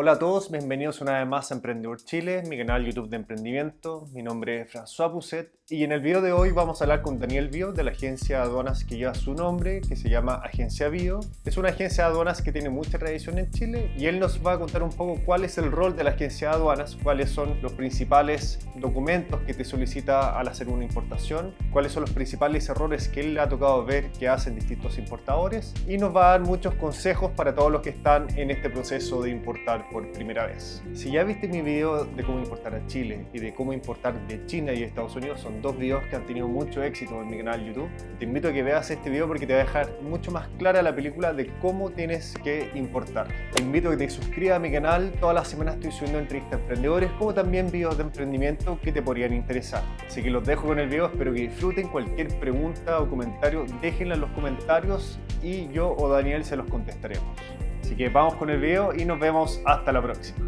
Hola a todos, bienvenidos una vez más a Emprendedor Chile, mi canal YouTube de emprendimiento. Mi nombre es François Pousset y en el video de hoy vamos a hablar con Daniel Bio de la agencia de aduanas que lleva su nombre, que se llama Agencia Bio. Es una agencia de aduanas que tiene mucha tradición en Chile y él nos va a contar un poco cuál es el rol de la agencia de aduanas, cuáles son los principales documentos que te solicita al hacer una importación, cuáles son los principales errores que él le ha tocado ver que hacen distintos importadores y nos va a dar muchos consejos para todos los que están en este proceso de importar por primera vez. Si ya viste mi video de cómo importar a Chile y de cómo importar de China y Estados Unidos, son dos videos que han tenido mucho éxito en mi canal YouTube. Te invito a que veas este video porque te va a dejar mucho más clara la película de cómo tienes que importar. Te invito a que te suscribas a mi canal, todas las semanas estoy subiendo entrevistas a emprendedores como también videos de emprendimiento que te podrían interesar. Así que los dejo con el video, espero que disfruten. Cualquier pregunta o comentario déjenla en los comentarios y yo o Daniel se los contestaremos. Así que vamos con el video y nos vemos hasta la próxima.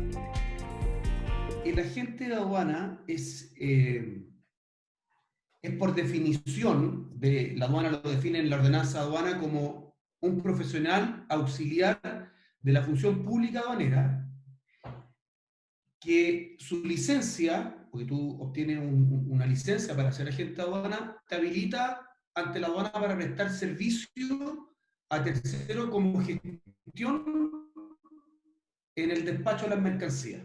El agente de aduana es por definición, la aduana lo define en la ordenanza de aduana como un profesional auxiliar de la función pública aduanera que su licencia, porque tú obtienes una licencia para ser agente de aduana, te habilita ante la aduana para prestar servicio a terceros como gestión en el despacho de las mercancías.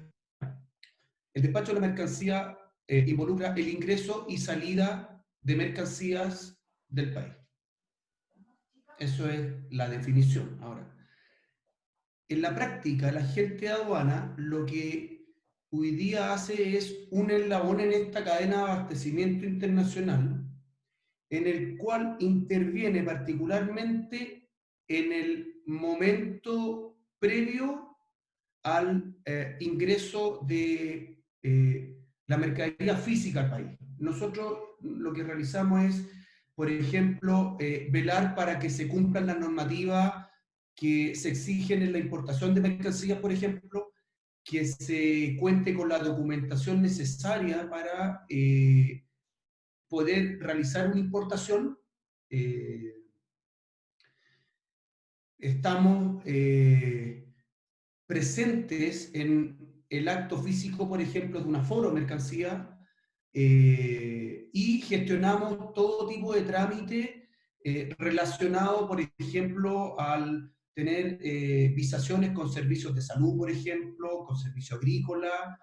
El despacho de la mercancía involucra el ingreso y salida de mercancías del país. Eso es la definición. Ahora, en la práctica, la gente de aduana lo que hoy día hace es un eslabón en esta cadena de abastecimiento internacional, en el cual interviene particularmente en el momento previo al ingreso de la mercadería física al país. Nosotros lo que realizamos es, por ejemplo, velar para que se cumplan las normativas que se exigen en la importación de mercancías, por ejemplo, que se cuente con la documentación necesaria para poder realizar una importación. Eh, Estamos presentes en el acto físico, por ejemplo, de un aforo de mercancía, y gestionamos todo tipo de trámite relacionado, por ejemplo, al tener visaciones con servicios de salud, por ejemplo, con servicio agrícola,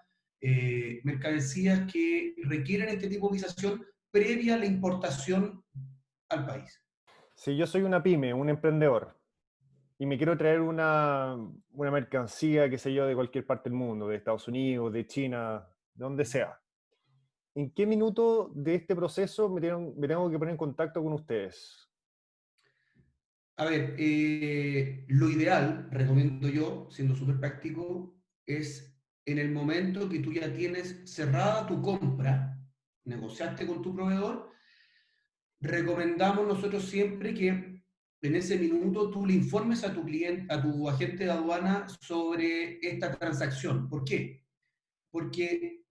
mercancías que requieren este tipo de visación previa a la importación al país. Si yo soy una pyme, un emprendedor, y me quiero traer una mercancía, qué sé yo, de cualquier parte del mundo, de Estados Unidos, de China, de donde sea, ¿en qué minuto de este proceso me tengo que poner en contacto con ustedes? A ver, lo ideal, recomiendo yo, siendo súper práctico, es en el momento que tú ya tienes cerrada tu compra, negociaste con tu proveedor, recomendamos nosotros siempre que en ese minuto tú le informes a tu cliente, a tu agente de aduana sobre esta transacción. ¿Por qué? Porque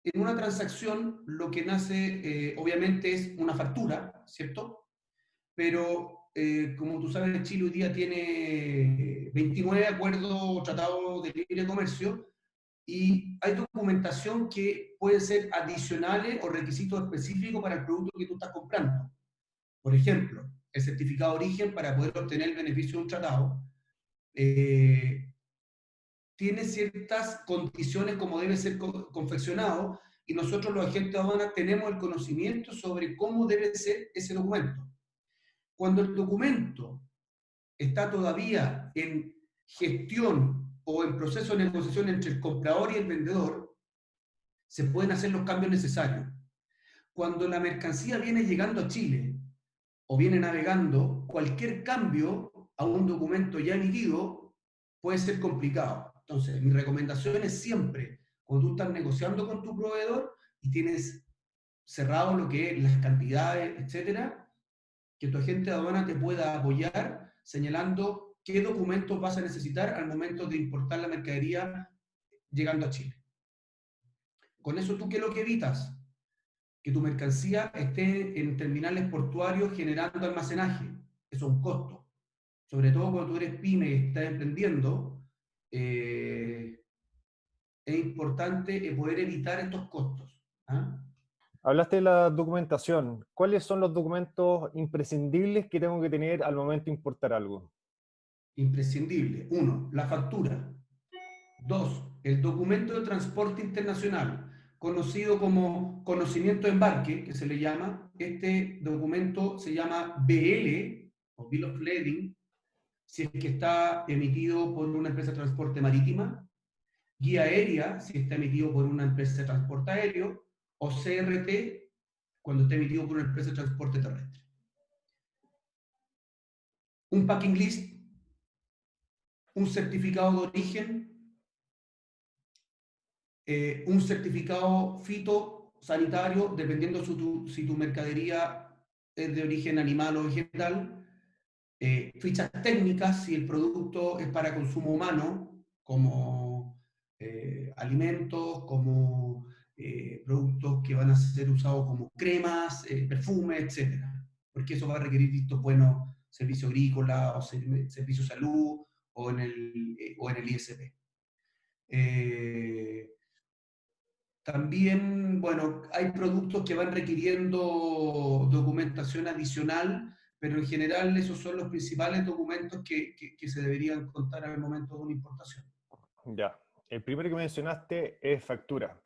en una transacción lo que nace obviamente es una factura, ¿cierto? Pero como tú sabes, Chile hoy día tiene 29 acuerdos o tratados de libre comercio y hay documentación que puede ser adicionales o requisitos específicos para el producto que tú estás comprando. Por ejemplo, el certificado de origen para poder obtener el beneficio de un tratado eh, tiene ciertas condiciones como debe ser confeccionado y nosotros los agentes de aduana tenemos el conocimiento sobre cómo debe ser ese documento. Cuando el documento está todavía en gestión o en proceso de negociación entre el comprador y el vendedor, se pueden hacer los cambios necesarios. Cuando la mercancía viene llegando a Chile o viene navegando, cualquier cambio a un documento ya emitido puede ser complicado. Entonces, mi recomendación es siempre, cuando tú estás negociando con tu proveedor y tienes cerrado lo que es las cantidades, etcétera, que tu agente de aduana te pueda apoyar señalando qué documentos vas a necesitar al momento de importar la mercadería llegando a Chile. Con eso, ¿tú qué es lo que evitas? Que tu mercancía esté en terminales portuarios generando almacenaje. Eso es un costo. Sobre todo cuando tú eres pyme y estás emprendiendo, eh, es importante poder evitar estos costos. ¿Ah? Hablaste de la documentación. ¿Cuáles son los documentos imprescindibles que tengo que tener al momento de importar algo? Imprescindible. Uno, la factura. Dos, el documento de transporte internacional, conocido como conocimiento de embarque, que se le llama. Este documento se llama BL, o Bill of Lading, si es que está emitido por una empresa de transporte marítima, guía aérea, si está emitido por una empresa de transporte aéreo, o CRT, cuando está emitido por una empresa de transporte terrestre. Un packing list, un certificado de origen, un certificado fitosanitario, dependiendo si tu mercadería es de origen animal o vegetal, fichas técnicas, si el producto es para consumo humano, como alimentos, como productos que van a ser usados como cremas, perfumes, etcétera, porque eso va a requerir vistos buenos servicio agrícola o servicio salud o en el ISP. También, bueno, hay productos que van requiriendo documentación adicional, pero en general esos son los principales documentos que se deberían contar al momento de una importación. Ya. El primero que mencionaste es factura.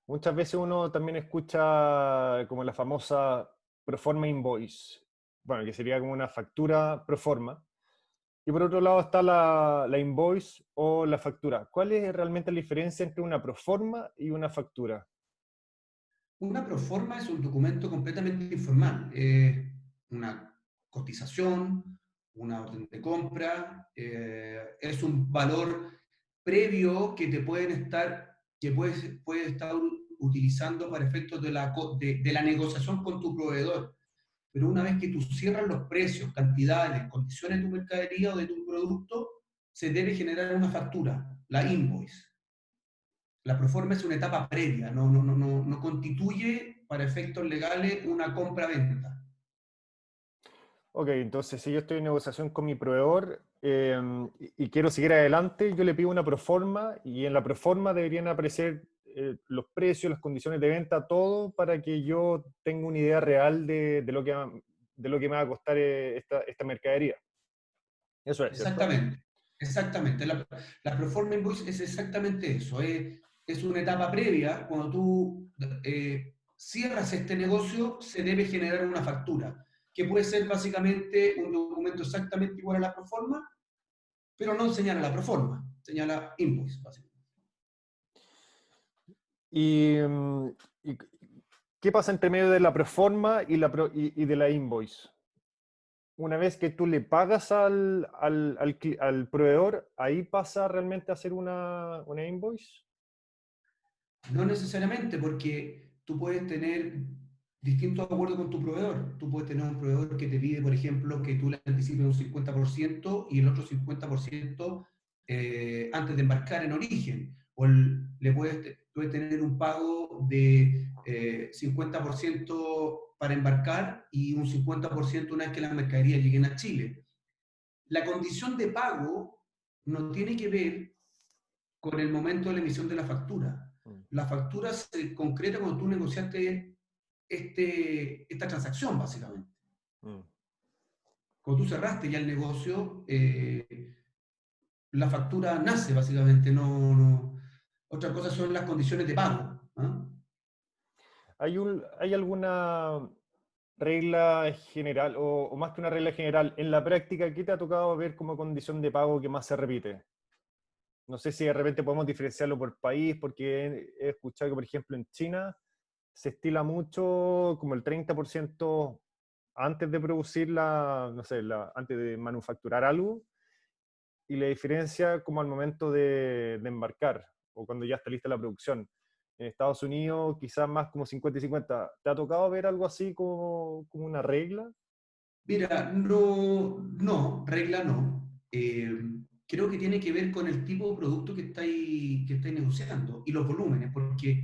Muchas veces uno también escucha como la famosa proforma invoice, bueno, que sería como una factura proforma. Y por otro lado está la invoice o la factura. ¿Cuál es realmente la diferencia entre una proforma y una factura? Una proforma es un documento completamente informal, una cotización, una orden de compra, es un valor previo que te pueden estar, que puedes estar utilizando para efectos de la negociación con tu proveedor. Pero una vez que tú cierras los precios, cantidades, condiciones de tu mercadería o de tu producto, se debe generar una factura, la invoice. La proforma es una etapa previa, no constituye para efectos legales una compra-venta. Ok, entonces si yo estoy en negociación con mi proveedor y quiero seguir adelante, yo le pido una proforma y en la proforma deberían aparecer los precios, las condiciones de venta, todo para que yo tenga una idea real de lo que me va a costar esta mercadería. Eso es, ¿cierto? Exactamente, exactamente. La proforma invoice es exactamente eso. Es una etapa previa. Cuando tú cierras este negocio, se debe generar una factura, que puede ser básicamente un documento exactamente igual a la proforma, pero no señala la proforma, señala invoice, básicamente. Y, y ¿qué pasa entre medio de la proforma y de la invoice? Una vez que tú le pagas al proveedor, ahí pasa realmente a ser una invoice. No necesariamente, porque tú puedes tener distintos acuerdos con tu proveedor. Tú puedes tener un proveedor que te pide, por ejemplo, que tú le anticipes un 50% y el otro 50% antes de embarcar en origen. O puedes tener un pago de 50% para embarcar y un 50% una vez que las mercaderías lleguen a Chile. La condición de pago no tiene que ver con el momento de la emisión de la factura. Mm, La factura se concreta cuando tú negociaste esta transacción, básicamente. mm. Cuando tú cerraste ya el negocio, la factura nace, básicamente. Otra cosa son las condiciones de pago. ¿Ah? ¿Hay alguna regla general, o más que una regla general, en la práctica, qué te ha tocado ver como condición de pago que más se repite? No sé si de repente podemos diferenciarlo por país, porque he escuchado que, por ejemplo, en China se estila mucho como el 30% antes de producir no sé, antes de manufacturar algo, y la diferencia como al momento de embarcar o cuando ya está lista la producción. En Estados Unidos quizás más como 50 y 50. ¿Te ha tocado ver algo así como una regla? Mira, no, regla no. Creo que tiene que ver con el tipo de producto que estáis negociando y los volúmenes, porque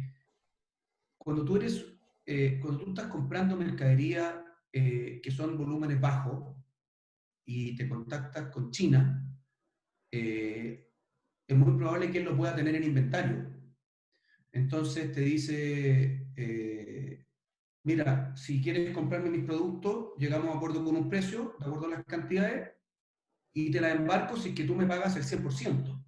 cuando cuando tú estás comprando mercadería que son volúmenes bajos y te contactas con China, eh, es muy probable que él lo pueda tener en inventario. Entonces te dice, mira, si quieres comprarme mis productos, llegamos a acuerdo con un precio, de acuerdo a las cantidades, y te la embarco si es que tú me pagas el 100%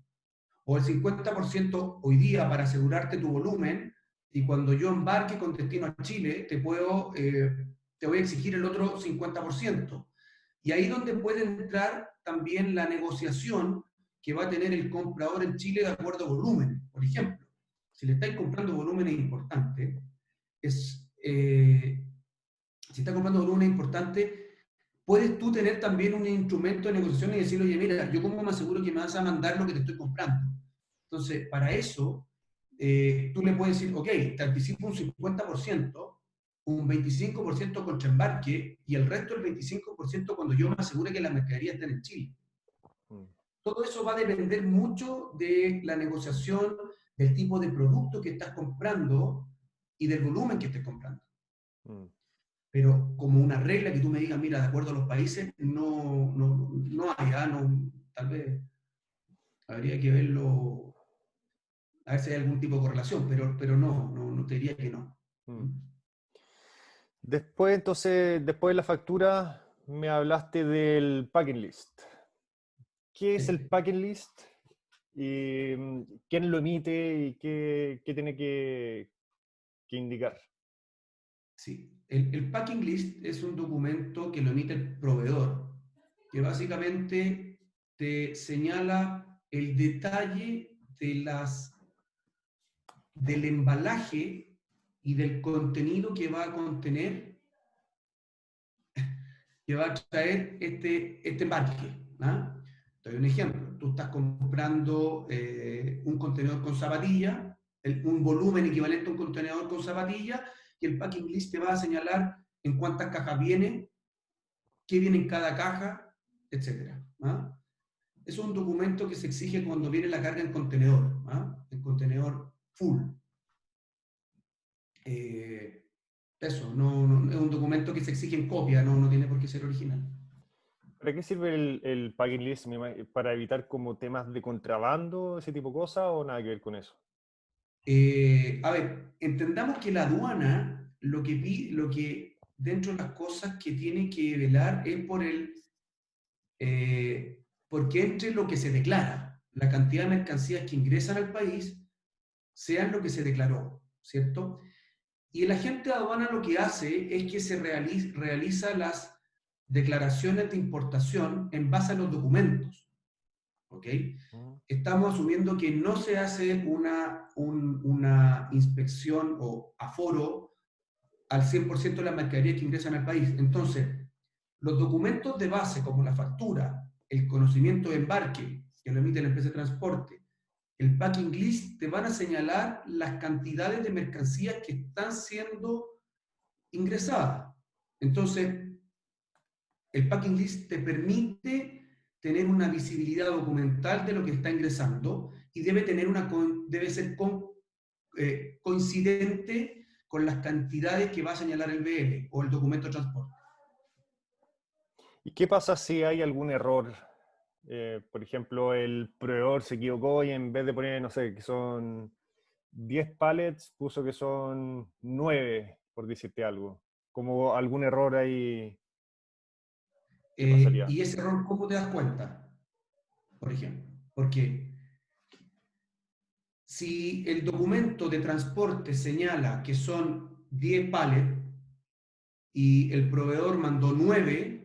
o el 50% hoy día para asegurarte tu volumen, y cuando yo embarque con destino a Chile, te voy a exigir el otro 50%. Y ahí donde puede entrar también la negociación que va a tener el comprador en Chile de acuerdo a volumen. Por ejemplo, si le estáis comprando volúmenes importantes, si está comprando volúmenes importantes, puedes tú tener también un instrumento de negociación y decirle, oye, mira, yo cómo me aseguro que me vas a mandar lo que te estoy comprando. Entonces, para eso, tú le puedes decir, ok, te anticipo un 50%, un 25% contra embarque y el resto del 25% cuando yo me asegure que la mercadería está en Chile. Mm, Todo eso va a depender mucho de la negociación, del tipo de producto que estás comprando y del volumen que estés comprando. mm. Pero como una regla que tú me digas, mira, de acuerdo a los países, no hay, tal vez habría que verlo, a ver si hay algún tipo de correlación, pero no te diría que no. Mm. Después, entonces, después de la factura, me hablaste del packing list. ¿Qué es el Sí, packing list? ¿Y quién lo emite y qué tiene que indicar? sí. El packing list es un documento que lo emite el proveedor, que básicamente te señala el detalle del embalaje y del contenido que va a contener, que va a traer este embarque. ¿Ah? Te doy un ejemplo. Tú estás comprando un contenedor con zapatilla, un volumen equivalente a un contenedor con zapatilla, y el packing list te va a señalar en cuántas cajas viene, qué viene en cada caja, etc. ¿Ah? Es un documento que se exige cuando viene la carga en contenedor, ¿ah? En contenedor full. Eh, Eso, es un documento que se exige en copia, no tiene por qué ser original. ¿Para qué sirve el packing list? ¿Para evitar como temas de contrabando, ese tipo de cosas, o nada que ver con eso? A ver, entendamos que la aduana lo que dentro de las cosas que tiene que velar es porque entre lo que se declara, la cantidad de mercancías que ingresan al país, sean lo que se declaró, ¿cierto? Y el agente de aduana lo que hace es que realiza las declaraciones de importación en base a los documentos, ¿ok? Mm, Estamos asumiendo que no se hace una inspección o aforo al 100% de las mercaderías que ingresan al país. Entonces, los documentos de base, como la factura, el conocimiento de embarque, que lo emite la empresa de transporte, el packing list, te van a señalar las cantidades de mercancías que están siendo ingresadas. Entonces, el packing list te permite tener una visibilidad documental de lo que está ingresando y debe ser coincidente con las cantidades que va a señalar el BL o el documento de transporte. ¿Y qué pasa si hay algún error? Por ejemplo, el proveedor se equivocó y en vez de poner, no sé, que son 10 pallets, puso que son 9, por decirte algo. Como algún error ahí, ¿qué pasaría? Y ese error, ¿cómo te das cuenta? Por ejemplo, porque si el documento de transporte señala que son 10 pallets y el proveedor mandó 9,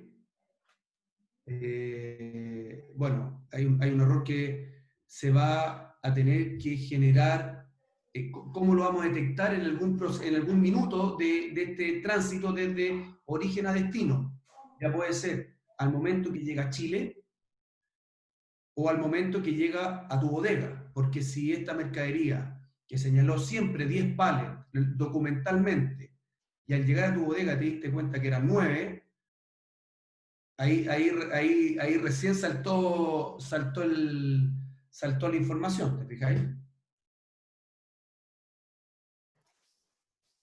bueno, hay un error que se va a tener que generar. ¿Cómo lo vamos a detectar en algún minuto de este tránsito desde origen a destino? Ya puede ser al momento que llega a Chile o al momento que llega a tu bodega, porque si esta mercadería que señaló siempre 10 pallets documentalmente y al llegar a tu bodega te diste cuenta que eran 9, ahí recién saltó la información, ¿te fijáis?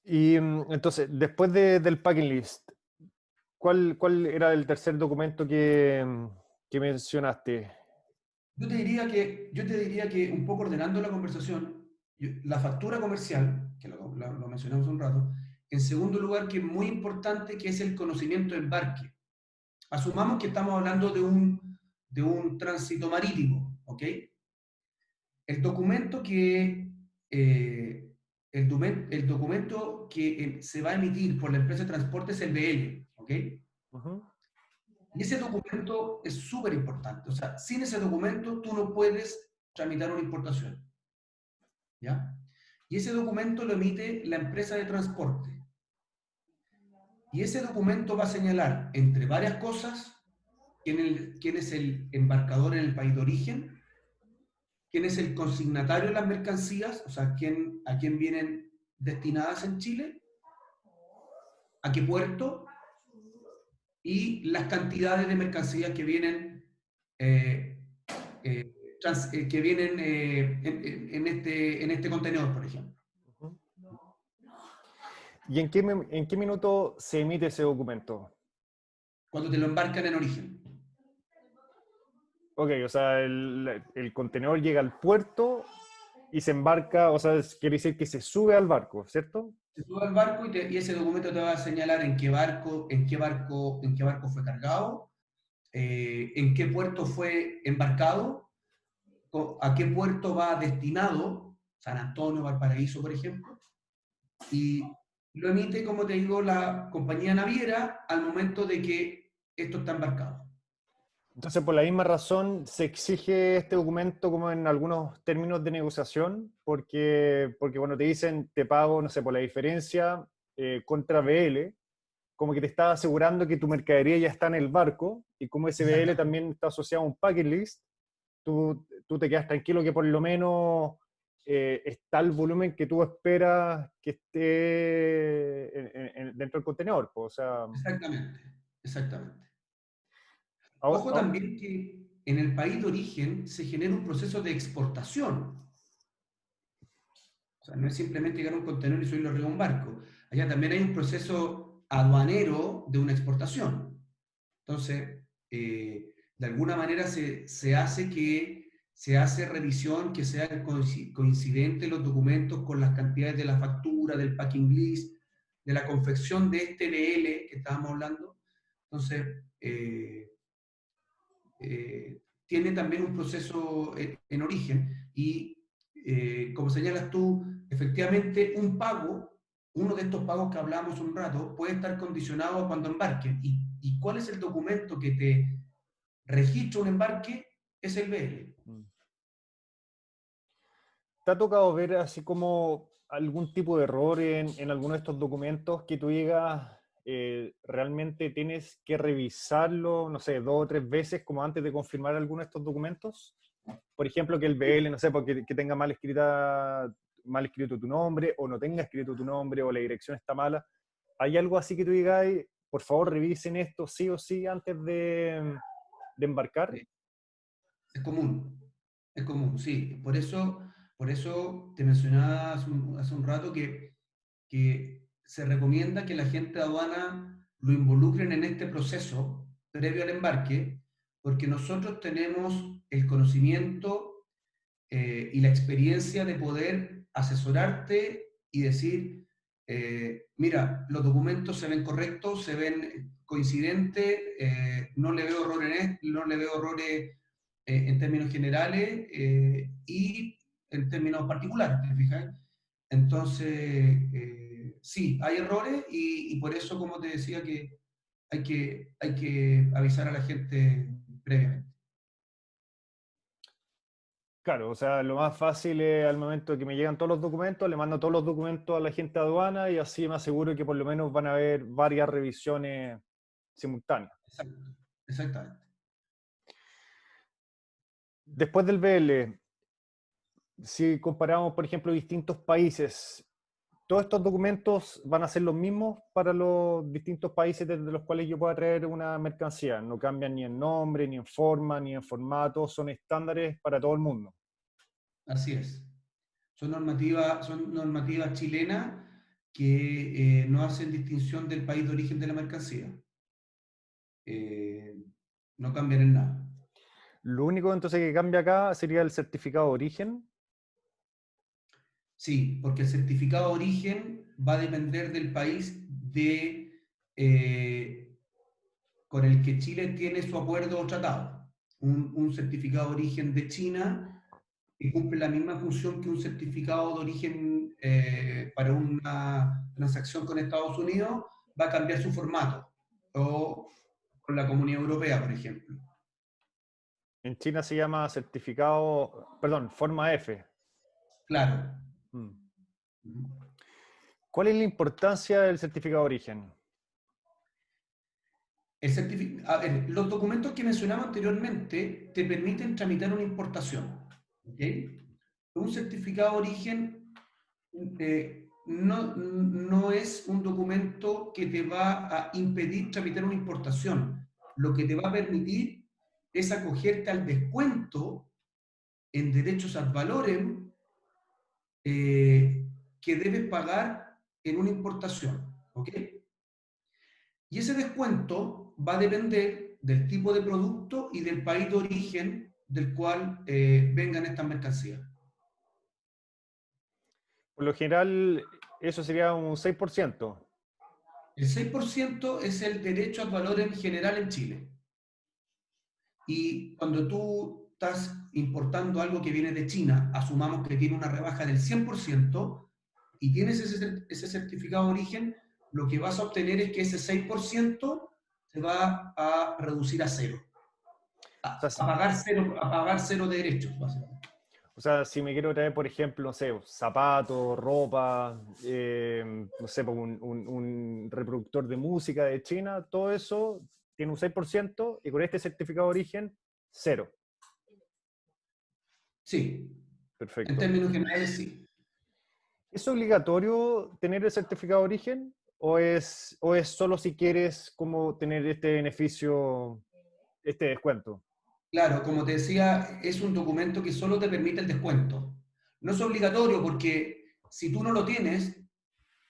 Y entonces, después del packing list, ¿cuál era el tercer documento que mencionaste? Yo te diría que un poco ordenando la conversación, la factura comercial, que lo mencionamos un rato, en segundo lugar, que es muy importante, que es el conocimiento de embarque. Asumamos que estamos hablando de un tránsito marítimo, ¿ok? El documento que, eh, el documento que se va a emitir por la empresa de transporte es el BL, ¿ok? Ujú. Y ese documento es súper importante. O sea, sin ese documento tú no puedes tramitar una importación, ¿ya? Y ese documento lo emite la empresa de transporte. Y ese documento va a señalar, entre varias cosas, quién es el embarcador en el país de origen, quién es el consignatario de las mercancías, o sea, a quién vienen destinadas en Chile, a qué puerto, y las cantidades de mercancías que vienen, eh, que vienen en este contenedor, por ejemplo, Ujú. ¿Y en qué minuto se emite ese documento? cuando te lo embarcan en origen. Ok, o sea, el contenedor llega al puerto y se embarca, o sea, quiere decir que se sube al barco, ¿cierto? Se sube al barco y ese documento te va a señalar en qué barco fue cargado, en qué puerto fue embarcado, a qué puerto va destinado, San Antonio, Valparaíso, por ejemplo, y lo emite, como te digo, la compañía naviera al momento de que esto está embarcado. Entonces, por la misma razón, se exige este documento como en algunos términos de negociación, porque cuando te dicen te pago, no sé, por la diferencia contra BL, como que te está asegurando que tu mercadería ya está en el barco, y como ese BL Exactamente. también está asociado a un packing list, tú te quedas tranquilo que por lo menos está el volumen que tú esperas que esté dentro del contenedor. O sea, Exactamente. Exactamente. ahora, Ojo también que en el país de origen se genera un proceso de exportación. O sea, no es simplemente llegar a un contenedor y subirlo arriba de un barco. Allá también hay un proceso aduanero de una exportación. Entonces, de alguna manera se hace revisión que sea coincidente los documentos con las cantidades de la factura, del packing list, de la confección de este BL que estábamos hablando. Entonces, tiene también un proceso en origen y, como señalas tú, efectivamente uno de estos pagos que hablamos un rato, puede estar condicionado a cuando embarquen. ¿Y cuál es el documento que te registra un embarque? Es el BL. ¿te ha tocado ver así como algún tipo de error en alguno de estos documentos que tú digas, realmente tienes que revisarlo, no sé, 2 o 3 veces como antes de confirmar alguno de estos documentos? Por ejemplo, que el BL, no sé, porque que tenga mal escrito tu nombre, o no tenga escrito tu nombre, o la dirección está mala. ¿Hay algo así que tú digas, por favor, revisen esto sí o sí antes de embarcar? Sí, es común, sí. Por eso te mencionaba hace un rato que se recomienda que la gente de aduana lo involucren en este proceso previo al embarque, porque nosotros tenemos el conocimiento y la experiencia de poder asesorarte y decir, mira, los documentos se ven correctos, se ven coincidentes, no le veo no le veo errores en términos generales y en términos particulares, ¿te fijas? Entonces, sí, hay errores y por eso, como te decía, que hay que avisar a la gente previamente. Claro, o sea, lo más fácil es al momento de que me llegan todos los documentos, le mando todos los documentos a la gente de aduana y así me aseguro que por lo menos van a haber varias revisiones simultáneas. Exacto, exactamente. Después del BL, si comparamos, por ejemplo, distintos países, ¿todos estos documentos van a ser los mismos para los distintos países desde los cuales yo pueda traer una mercancía? No cambian ni en nombre, ni en forma, ni en formato, son estándares para todo el mundo. Así es. Son normativas chilenas que no hacen distinción del país de origen de la mercancía. Eh, no cambian en nada. Lo único entonces que cambia acá sería el certificado de origen. Sí, porque el certificado de origen va a depender del país eh, con el que Chile tiene su acuerdo o tratado. Un certificado de origen de China que cumple la misma función que un certificado de origen para una transacción con Estados Unidos, va a cambiar su formato. O con la Comunidad Europea, por ejemplo. En China se llama certificado, perdón, forma F. Claro. Mm. ¿Cuál es la importancia del certificado de origen? A ver, los documentos que mencionaba anteriormente te permiten tramitar una importación. ¿Ok? Un certificado de origen no es un documento que te va a impedir tramitar una importación. Lo que te va a permitir es acogerte al descuento en derechos ad valorem que debes pagar en una importación. ¿Ok? Y ese descuento va a depender del tipo de producto y del país de origen del cual vengan estas mercancías. Por lo general, eso sería un 6%. El 6% es el derecho ad valorem general en Chile. Y cuando tú estás importando algo que viene de China, asumamos que tiene una rebaja del 100% y tienes ese certificado de origen, lo que vas a obtener es que ese 6% se va a reducir a cero. O sea, A pagar cero de derechos, básicamente. o sea, si me quiero traer, por ejemplo, no sé, zapatos, ropa, no sé, pues un reproductor de música de China, todo eso tiene un 6% y con este certificado de origen, cero. Sí, en Perfecto. términos generales sí. ¿Es obligatorio tener el certificado de origen o es solo si quieres como tener este beneficio, este descuento? Claro, como te decía, es un documento que solo te permite el descuento. No es obligatorio porque si tú no lo tienes,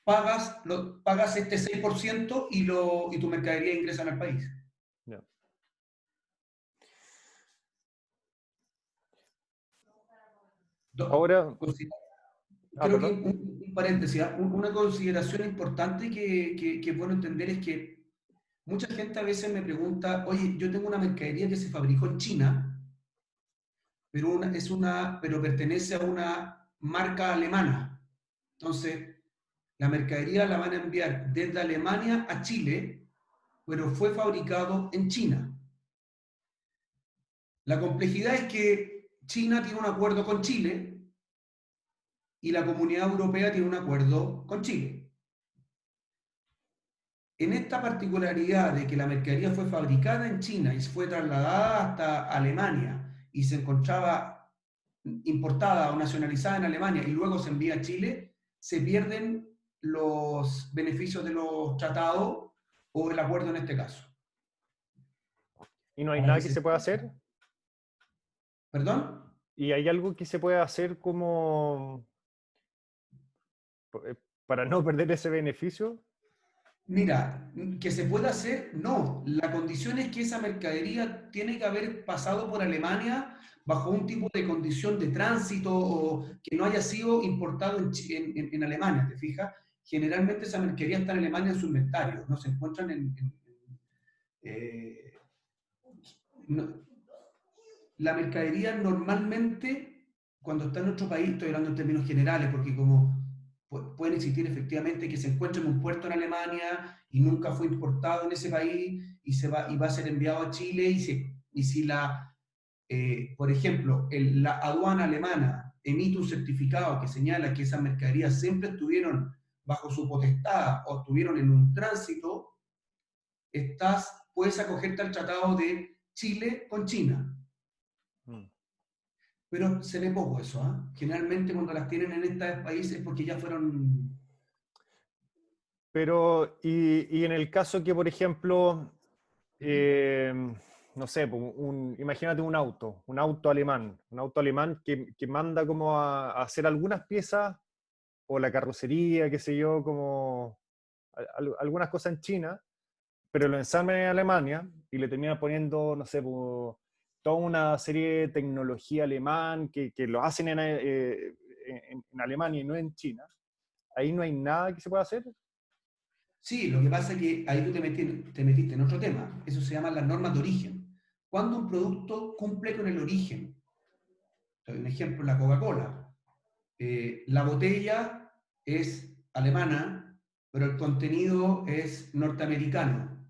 pagas este 6% y tu mercadería ingresa al país. Ya. Do- Ahora, Creo que perdón. un paréntesis, ¿ah? Una consideración importante que es bueno entender es que mucha gente a veces me pregunta, oye, yo tengo una mercadería que se fabricó en China, pero pertenece a una marca alemana. Entonces, la mercadería la van a enviar desde Alemania a Chile, pero fue fabricado en China. La complejidad es que China tiene un acuerdo con Chile y la Comunidad Europea tiene un acuerdo con Chile. En esta particularidad de que la mercadería fue fabricada en China y fue trasladada hasta Alemania y se encontraba importada o nacionalizada en Alemania y luego se envía a Chile, se pierden los beneficios de los tratados o el acuerdo en este caso. ¿Y no hay Para nada que que se... se pueda hacer? ¿Perdón? ¿Y hay algo que se pueda hacer como para no perder ese beneficio? Mira, que se pueda hacer, no. La condición es que esa mercadería tiene que haber pasado por Alemania bajo un tipo de condición de tránsito o que no haya sido importado en Alemania, ¿te fijas? Generalmente esa mercadería está en Alemania en su inventario, no se encuentran eh, no- la mercadería normalmente, cuando está en otro país, estoy hablando en términos generales, porque como pueden existir efectivamente que se encuentre en un puerto en Alemania y nunca fue importado en ese país y va a ser enviado a Chile y si por ejemplo, la aduana alemana emite un certificado que señala que esas mercaderías siempre estuvieron bajo su potestad o estuvieron en un tránsito, puedes acogerte al tratado de Chile con China. Mm. Pero se ve poco eso, ¿ah? Generalmente cuando las tienen en estos países es porque ya fueron... Pero, y en el caso que, por ejemplo, eh, no sé, pues, imagínate un auto alemán que manda como a hacer algunas piezas o la carrocería, qué sé yo, como algunas cosas en China, pero lo ensamblan en Alemania y le terminan poniendo, no sé, pues, toda una serie de tecnología alemán que lo hacen en Alemania y no en China, ahí no hay nada que se pueda hacer. Sí, lo que pasa es que ahí tú te metiste en otro tema. Eso se llama las normas de origen. Cuando un producto cumple con el origen, te doy un ejemplo, la Coca-Cola. La botella es alemana, pero el contenido es norteamericano.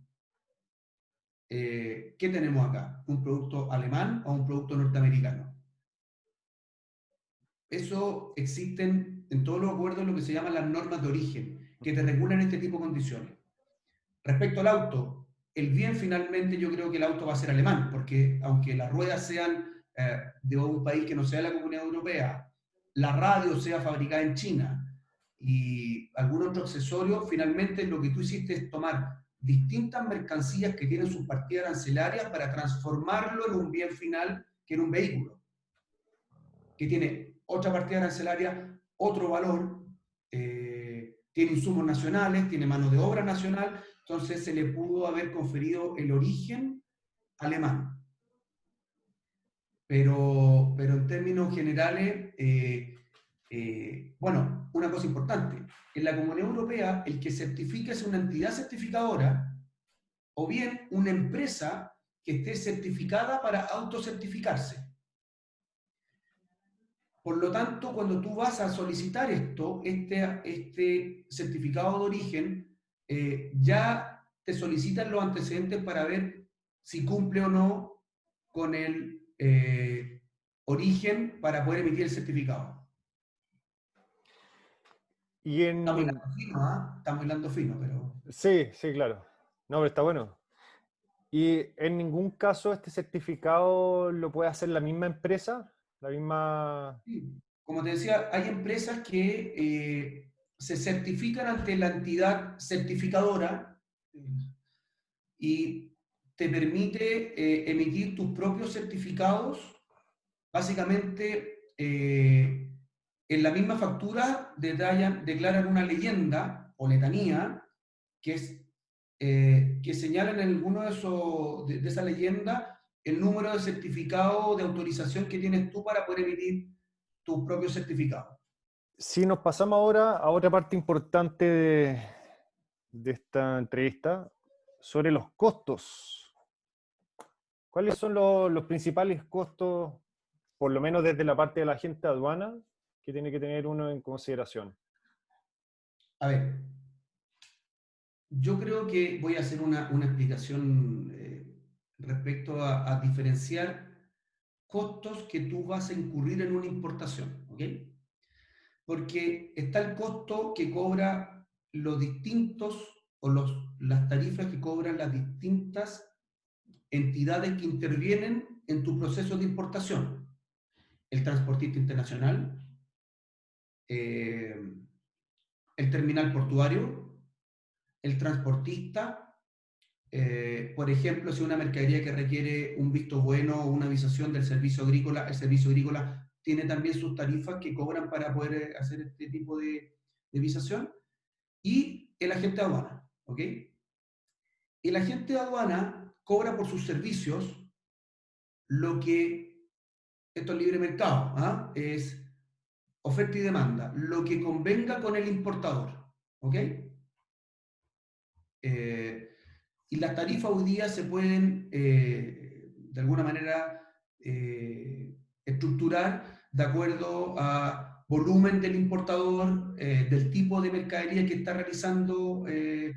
¿Qué tenemos acá? ¿Un producto alemán o un producto norteamericano? Eso existen en todos los acuerdos lo que se llaman las normas de origen, que te regulan este tipo de condiciones. Respecto al auto, el bien finalmente yo creo que el auto va a ser alemán, porque aunque las ruedas sean de un país que no sea la Comunidad Europea, la radio sea fabricada en China y algún otro accesorio, finalmente lo que tú hiciste es tomar distintas mercancías que tienen sus partidas arancelarias para transformarlo en un bien final que en un vehículo, que tiene otra partida arancelaria, otro valor, tiene insumos nacionales, tiene mano de obra nacional, entonces se le pudo haber conferido el origen alemán. Pero en términos generales, bueno, una cosa importante, en la Comunidad Europea el que certifica es una entidad certificadora o bien una empresa que esté certificada para autocertificarse. Por lo tanto, cuando tú vas a solicitar este certificado de origen, ya te solicitan los antecedentes para ver si cumple o no con el origen para poder emitir el certificado. Y Estamos en, hilando fino, ¿ah? Estamos hilando fino, pero... sí, sí, claro. No, pero está bueno. Y en ningún caso este certificado lo puede hacer la misma empresa, la misma... Sí. Como te decía, hay empresas que se certifican ante la entidad certificadora y te permite emitir tus propios certificados. Básicamente, en la misma factura declaran una leyenda o letanía que, que señalan en alguno de esa leyenda el número de certificado de autorización que tienes tú para poder emitir tus propios certificados. Si nos pasamos ahora a otra parte importante de esta entrevista, sobre los costos. ¿Cuáles son los principales costos, por lo menos desde la parte de la agente de aduana, que tiene que tener uno en consideración? A ver, yo creo que voy a hacer una explicación respecto a diferenciar costos que tú vas a incurrir en una importación, ¿ok? Porque está el costo que cobra los distintos o las tarifas que cobran las distintas entidades que intervienen en tu proceso de importación. El transportista internacional, eh, el terminal portuario, el transportista, por ejemplo, si una mercadería que requiere un visto bueno o una avisación del servicio agrícola, el servicio agrícola tiene también sus tarifas que cobran para poder hacer este tipo de visación, y el agente de aduana, ¿ok? El agente de aduana cobra por sus servicios lo que, esto es libre mercado, ¿ah? Es oferta y demanda, lo que convenga con el importador, ¿ok? Y las tarifas hoy día se pueden, de alguna manera, estructurar de acuerdo a volumen del importador, del tipo de mercadería que está realizando, etc.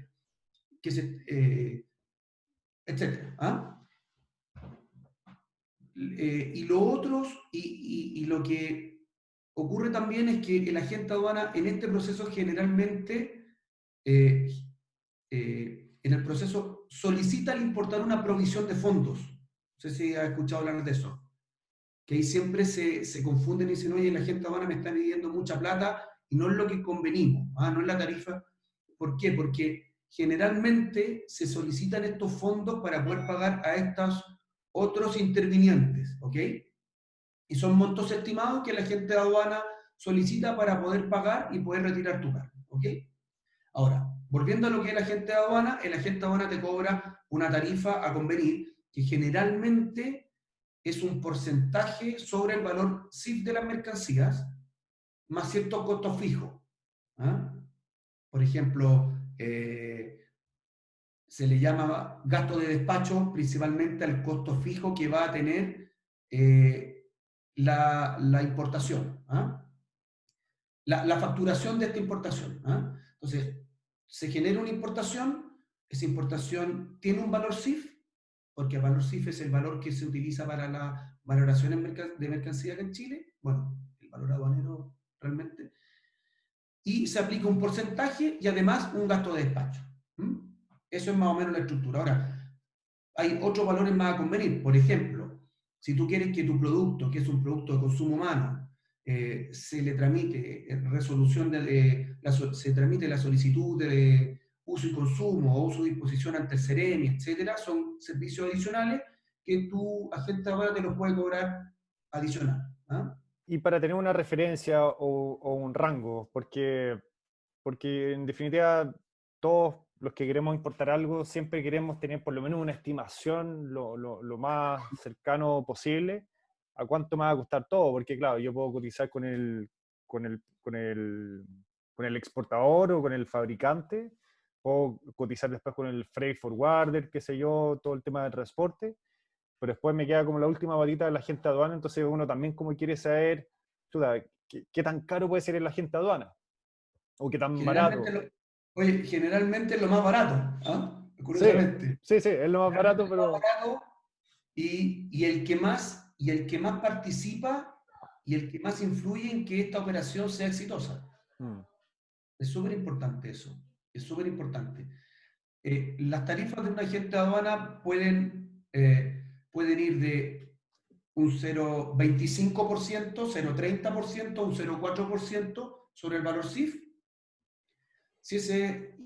¿Ah? Y lo otros, y lo que ocurre también es que el agente aduana en este proceso generalmente, eh, en el proceso, solicita al importador una provisión de fondos. No sé si has escuchado hablar de eso. Que ahí siempre se confunden y dicen, oye, la agente aduana me está pidiendo mucha plata y no es lo que convenimos, no es la tarifa. ¿Por qué? Porque generalmente se solicitan estos fondos para poder pagar a estos otros intervinientes, ¿ok? Y son montos estimados que la gente de aduana solicita para poder pagar y poder retirar tu cargo, ¿ok? Ahora, volviendo a lo que es el agente de aduana, el agente de aduana te cobra una tarifa a convenir que generalmente es un porcentaje sobre el valor CIF de las mercancías, más cierto costo fijo. ¿Ah? Por ejemplo, se le llama gasto de despacho principalmente al costo fijo que va a tener la importación, ¿ah? La facturación de esta importación, ¿ah? Entonces, se genera una importación, esa importación tiene un valor CIF, porque el valor CIF es el valor que se utiliza para la valoración de mercancía acá en Chile, bueno, el valor aduanero realmente, y se aplica un porcentaje y además un gasto de despacho. ¿Mm? Eso es más o menos la estructura. Ahora, hay otros valores más a convenir. Por ejemplo, si tú quieres que tu producto, que es un producto de consumo humano, se le tramite se tramite la solicitud de uso y consumo o uso y disposición ante el Ceremi, etcétera, son servicios adicionales que tu agente ahora te los puede cobrar adicional. ¿Ah? Y para tener una referencia o un rango, porque en definitiva todos los que queremos importar algo siempre queremos tener por lo menos una estimación lo más cercano posible a cuánto me va a costar todo, porque claro, yo puedo cotizar con el exportador o con el fabricante, puedo cotizar después con el freight forwarder, qué sé yo, todo el tema del transporte, pero después me queda como la última batita de la agente aduana, entonces uno también como quiere saber, chuta, qué tan caro puede ser el agente aduana, o qué tan Generalmente barato. lo, oye, generalmente es lo más barato, ¿ah? Sí, Curiosamente. sí, sí, es lo más Generalmente barato, es lo más pero... barato y el que más participa y el que más influye en que esta operación sea exitosa. Mm, Es súper importante eso, es súper importante. Las tarifas de un agente de aduana pueden ir de un 0,25%, 0,30%, un 0,4% sobre el valor CIF,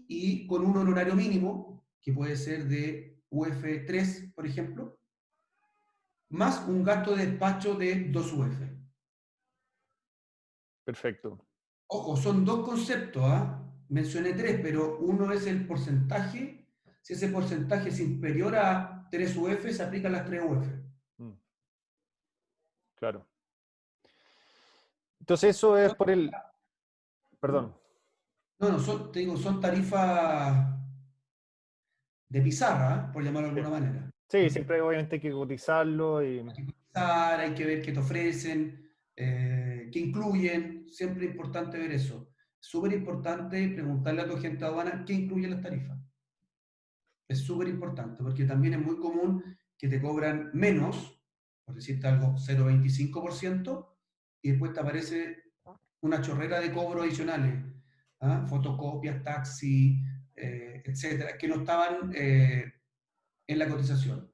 y con un honorario mínimo, que puede ser de UF3, por ejemplo, más un gasto de despacho de 2 UF. perfecto. Ojo, son dos conceptos, ¿ah? Mencioné tres, pero uno es el porcentaje. Si ese porcentaje es inferior a 3 UF, se aplican las 3 UF. Mm, claro. Entonces eso es Son- por el... ¿Mm? Perdón. No, no, te digo, son tarifas de pizarra, ¿ah? Por llamarlo de Sí, alguna manera. sí, ¿Mm? siempre obviamente hay que cotizarlo y... Hay que cotizar, hay que ver qué te ofrecen, qué incluyen. Siempre es importante ver eso. Súper importante preguntarle a tu agente de aduana qué incluyen las tarifas. Es súper importante porque también es muy común que te cobran menos, por decirte algo, 0,25%, y después te aparece una chorrera de cobros adicionales, ¿ah? Fotocopias, taxi, etcétera, que no estaban en la cotización.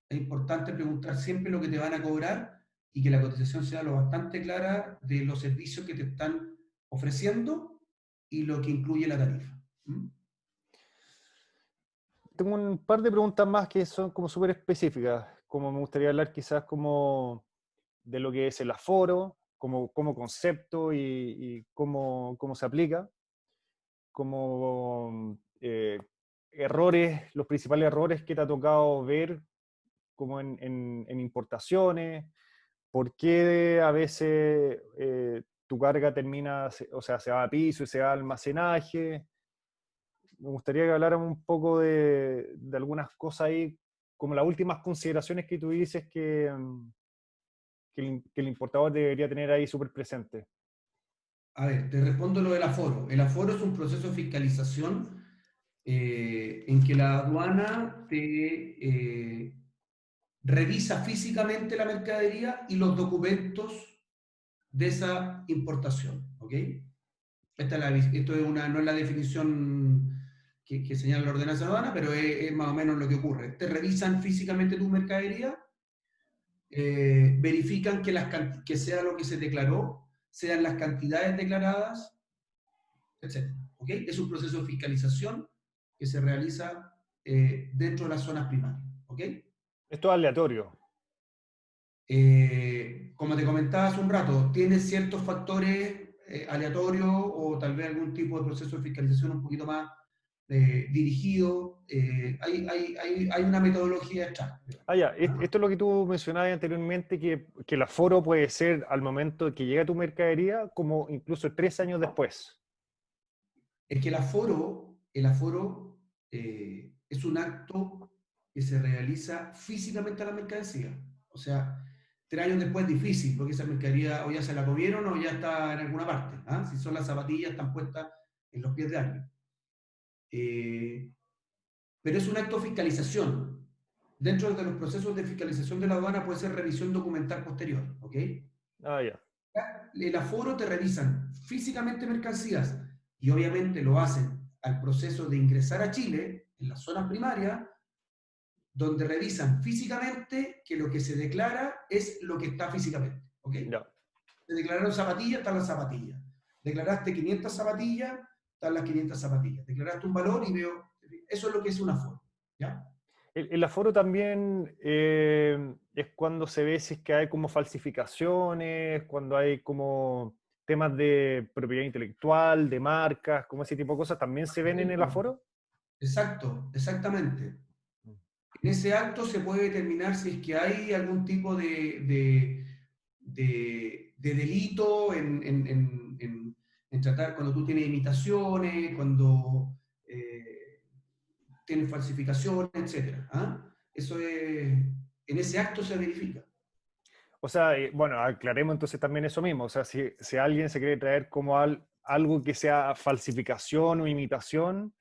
Es importante preguntar siempre lo que te van a cobrar y que la cotización sea lo bastante clara de los servicios que te están ofreciendo y lo que incluye la tarifa. ¿Mm? Tengo un par de preguntas más que son como súper específicas, como me gustaría hablar quizás como de lo que es el aforo, como concepto y cómo se aplica, como errores, los principales errores que te ha tocado ver como en importaciones, por qué a veces tu carga termina, o sea, se va a piso y se va a almacenaje. Me gustaría que habláramos un poco de algunas cosas ahí, como las últimas consideraciones que tú dices que el importador debería tener ahí súper presente. A ver, te respondo lo del aforo. El aforo es un proceso de fiscalización en que la aduana te revisa físicamente la mercadería y los documentos de esa importación. ¿Ok? Esto no es la definición que señala la ordenanza aduana, pero es más o menos lo que ocurre. Te revisan físicamente tu mercadería, verifican que sea lo que se declaró, sean las cantidades declaradas, etcétera. ¿Ok? Es un proceso de fiscalización que se realiza dentro de las zonas primarias. ¿Ok? Esto es aleatorio. Como te comentaba hace un rato, tiene ciertos factores aleatorios o tal vez algún tipo de proceso de fiscalización un poquito más dirigido, hay una metodología detrás. Ah, ya, ¿Ah? esto es lo que tú mencionabas anteriormente, que el aforo puede ser al momento que llega tu mercadería, como incluso 3 años después. Es que el aforo es un acto que se realiza físicamente a la mercancía. O sea, 3 años después es difícil, porque esa mercadería o ya se la comieron o ya está en alguna parte. ¿Ah? Si son las zapatillas, están puestas en los pies de alguien. Eh, pero es un acto de fiscalización. Dentro de los procesos de fiscalización de la aduana puede ser revisión documental posterior. ¿Ok? Ah, ya. El aforo te revisan físicamente mercancías y obviamente lo hacen al proceso de ingresar a Chile, en las zonas primarias, donde revisan físicamente que lo que se declara es lo que está físicamente. ¿Ok? Ya. Te declararon zapatillas, están las zapatillas. Declaraste 500 zapatillas, están las 500 zapatillas. Declaraste un valor y veo, eso es lo que es un aforo. ¿Ya? El aforo también es cuando se ve si es que hay como falsificaciones, cuando hay como temas de propiedad intelectual, de marcas, como ese tipo de cosas, ¿también se ven en el Correcto. aforo? Exacto, exactamente. En ese acto se puede determinar si es que hay algún tipo de delito en tratar cuando tú tienes imitaciones, cuando tienes falsificaciones, etc. ¿Ah? Eso es, en ese acto se verifica. O sea, bueno, aclaremos entonces también eso mismo. O sea, si alguien se quiere traer como algo que sea falsificación o imitación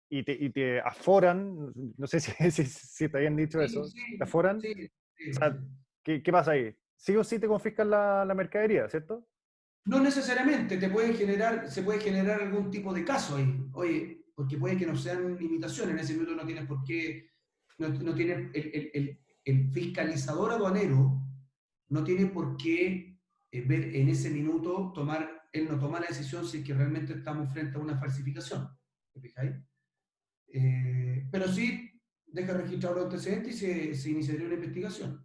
y te aforan, no sé si, si te habían dicho Sí, eso, te sí, aforan, sí, o sí, sí. sea, ¿qué pasa ahí? Sí o sí te confiscan la mercadería, ¿cierto? No necesariamente se puede generar algún tipo de caso ahí. Oye, porque puede que no sean imitaciones, en ese minuto no tienes por qué, no tiene el fiscalizador aduanero no tiene por qué ver en ese minuto él no toma la decisión si es que realmente estamos frente a una falsificación. ¿Te fijáis? Pero sí deja registrado los antecedentes y se iniciaría una investigación.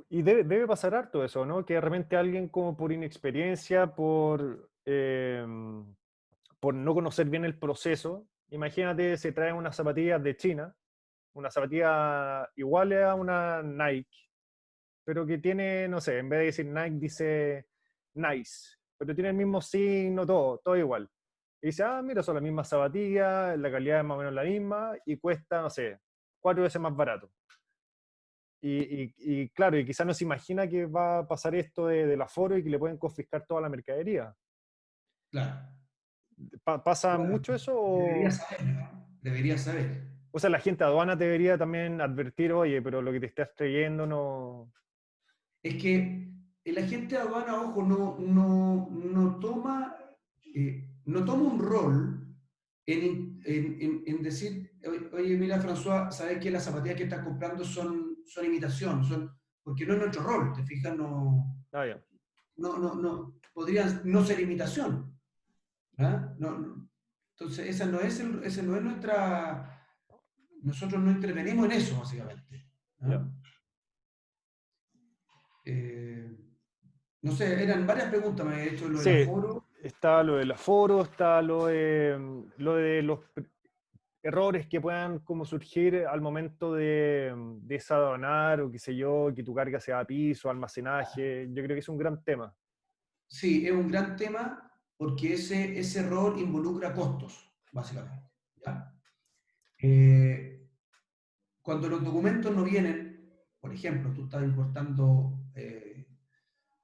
Y debe pasar harto eso, ¿no? Que de repente alguien como por inexperiencia, por no conocer bien el proceso, imagínate, se traen unas zapatillas de China, una zapatilla igual a una Nike, pero que tiene, no sé, en vez de decir Nike dice Nice, pero tiene el mismo signo, todo igual. Y dice, ah, mira, son las mismas zapatillas, la calidad es más o menos la misma y cuesta, no sé, 4 veces más barato. Y claro, y quizás no se imagina que va a pasar esto del aforo y que le pueden confiscar toda la mercadería. Claro. ¿Pasa Bueno, mucho eso? debería saber, ¿no? Debería saber. O sea, la gente de aduana debería también advertir, oye, pero lo que te estás trayendo no... Es que el agente de aduana, ojo, no toma un rol en decir, oye, mira, François, sabes que las zapatillas que estás comprando son imitación, porque no es nuestro rol, ¿te fijas? Ah, ya, Podrían no ser imitación. ¿Ah? Entonces, esa no es nuestra. Nosotros no intervenimos en eso, básicamente. ya. ¿Ah? Eh, no sé, eran varias preguntas, me he hecho lo del Sí, aforo. está lo del aforo, está lo de los errores que puedan como surgir al momento de desaduanar o qué sé yo, que tu carga sea a piso, almacenaje. Yo creo que es un gran tema. Sí, es un gran tema porque ese error involucra costos, básicamente. ¿Ya? Eh, Cuando los documentos no vienen, por ejemplo, tú estás importando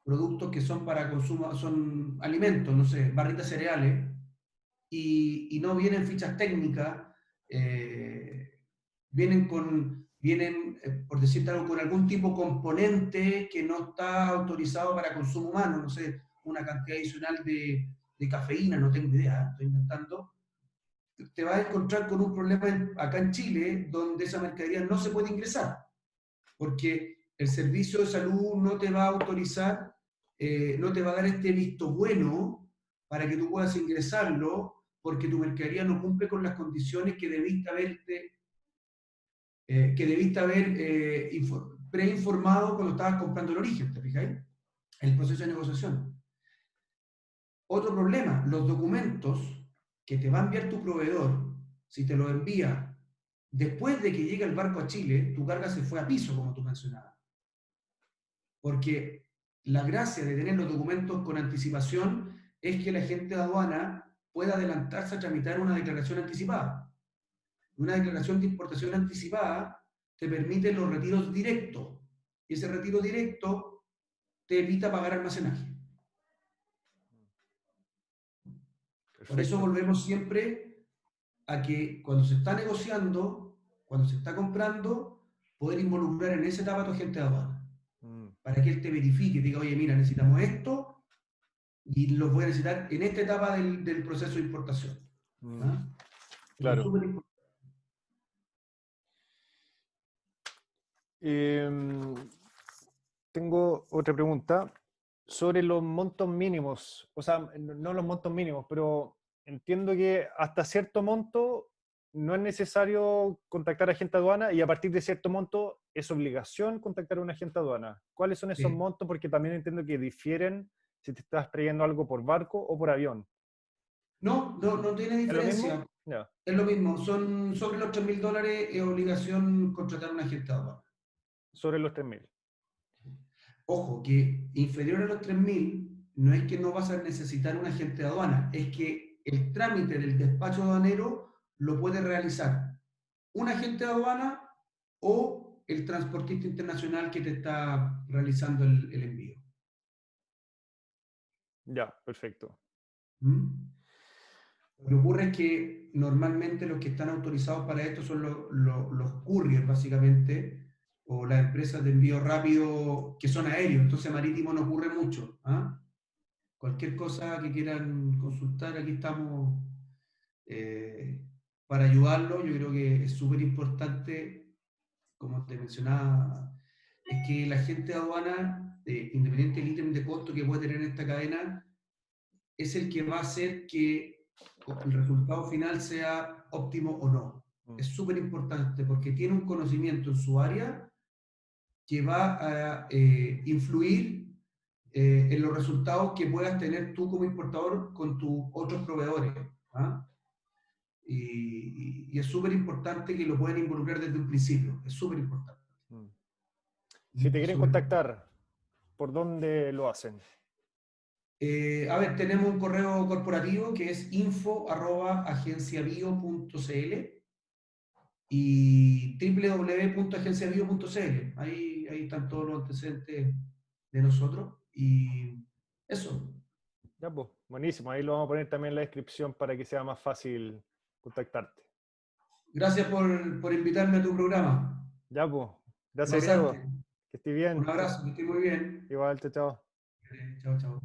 productos que son para consumo, son alimentos, no sé, barritas de cereales, y no vienen fichas técnicas, eh, por decirte algo, con algún tipo de componente que no está autorizado para consumo humano, no sé, una cantidad adicional de cafeína, no tengo idea, estoy inventando, te vas a encontrar con un problema acá en Chile donde esa mercadería no se puede ingresar, porque el servicio de salud no te va a autorizar, no te va a dar este visto bueno para que tú puedas ingresarlo, porque tu mercadería no cumple con las condiciones que debiste haber preinformado cuando estabas comprando el origen, ¿te fijáis? El proceso de negociación. Otro problema, los documentos que te va a enviar tu proveedor, si te lo envía después de que llegue el barco a Chile, tu carga se fue a piso, como tú mencionabas. Porque la gracia de tener los documentos con anticipación es que la gente de aduana pueda adelantarse a tramitar una declaración anticipada. Una declaración de importación anticipada te permite los retiros directos. Y ese retiro directo te evita pagar almacenaje. Por eso Perfecto. volvemos siempre a que cuando se está negociando, cuando se está comprando, poder involucrar en esa etapa a tu agente de aduana, Mm, para que él te verifique y diga, oye, mira, necesitamos esto y lo voy a necesitar en esta etapa del proceso de importación. mm, ¿Ah? Eso es claro. súper importante. Em, Tengo otra pregunta sobre los montos mínimos. O sea, no los montos mínimos, pero entiendo que hasta cierto monto no es necesario contactar a agente aduana y a partir de cierto monto es obligación contactar a un agente aduana. ¿Cuáles son esos Sí. montos? Porque también entiendo que difieren si te estás trayendo algo por barco o por avión. No, no, no tiene ¿Es lo mismo? diferencia. Ya. Es lo mismo. Son sobre los $3.000 es obligación contratar a un agente de aduana. Sobre los 3.000. Ojo, que inferior a los 3.000 no es que no vas a necesitar un agente de aduana, es que el trámite del despacho aduanero lo puede realizar un agente de aduana o el transportista internacional que te está realizando el envío. Ya, perfecto. ¿Mm? Lo que ocurre es que normalmente los que están autorizados para esto son los couriers, básicamente, o las empresas de envío rápido que son aéreos, entonces marítimo no ocurre mucho. ¿Ah? Cualquier cosa que quieran consultar, aquí estamos eh, para ayudarlo. Yo creo que es súper importante, como te mencionaba, es que la gente de aduana, independiente del ítem de costo que puede tener en esta cadena, es el que va a hacer que el resultado final sea óptimo o no. Mm, Es súper importante porque tiene un conocimiento en su área que va a influir en los resultados que puedas tener tú como importador con tus otros proveedores. ¿Ah? Y es súper importante que lo puedan involucrar desde un principio. Es súper importante. mm. Si te Es quieren súper importante. contactar, ¿por dónde lo hacen? A ver, tenemos un correo corporativo que es info@agenciabio.cl y www.agenciabio.cl. Ahí están todos los antecedentes de nosotros. Y eso. Ya, pues, buenísimo. Ahí lo vamos a poner también en la descripción para que sea más fácil contactarte. Gracias por invitarme a tu programa. Ya, pues, Te gracias, pasaste. Griego. Que estés Un bien. abrazo, que estés muy bien. Igual, chao, chao. Chao, chao.